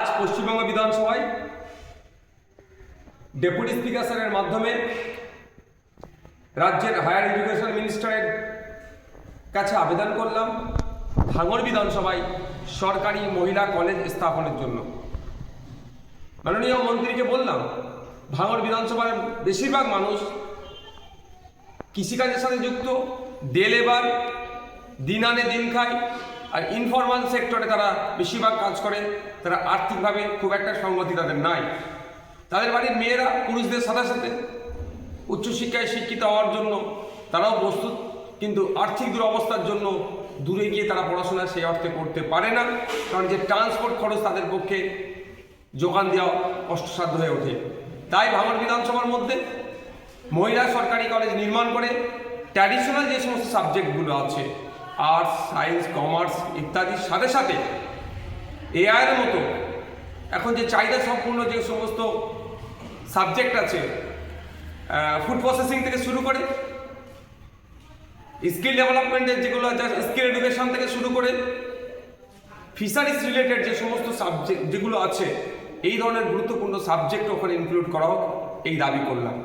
আজ পশ্চিমবঙ্গ বিধানসভায় deputy speaker স্যারের মাধ্যমে রাজ্যের হায়ার এডুকেশন মিনিস্টারের কাছে আবেদন করলাম ভাঙড় বিধানসভায় সরকারি মহিলা কলেজ স্থাপনের জন্য। মাননীয় মন্ত্রীকে বললাম, ভাঙড় বিধানসভার বেশিরভাগ মানুষ কৃষিকাজের সাথে যুক্ত, ডে লেবার, দিন আনে দিন খায়, আর ইনফরমাল সেক্টরে তারা বেশিরভাগ কাজ করে। তারা আর্থিকভাবে খুব একটা সঙ্গতি তাদের নাই। তাদের বাড়ির মেয়েরা পুরুষদের সাথে সাথে উচ্চশিক্ষায় শিক্ষিত হওয়ার জন্য তারাও প্রস্তুত, কিন্তু আর্থিক দুরবস্থার জন্য দূরে গিয়ে তারা পড়াশোনা সেই অর্থে করতে পারে না, কারণ যে ট্রান্সপোর্ট খরচ তাদের পক্ষে যোগান দেওয়া কষ্টসাধ্য হয়ে ওঠে। তাই ভাঙড় বিধানসভার মধ্যে মহিলা সরকারি কলেজ নির্মাণ করে ট্র্যাডিশনাল যে সমস্ত সাবজেক্টগুলো আছে, আর্টস, সায়েন্স, কমার্স ইত্যাদির সাথে সাথে এআইয়ের মতো এখন যে চাহিদা সম্পূর্ণ যে সমস্ত সাবজেক্ট আছে, ফুড প্রসেসিং থেকে শুরু করে স্কিল ডেভেলপমেন্টের যেগুলো আছে, স্কিল এডুকেশন থেকে শুরু করে ফিশারিজ রিলেটেড যে সমস্ত সাবজেক্ট যেগুলো আছে, এই ধরনের গুরুত্বপূর্ণ সাবজেক্ট ওখানে ইনক্লুড করা হোক, এই দাবি করলাম।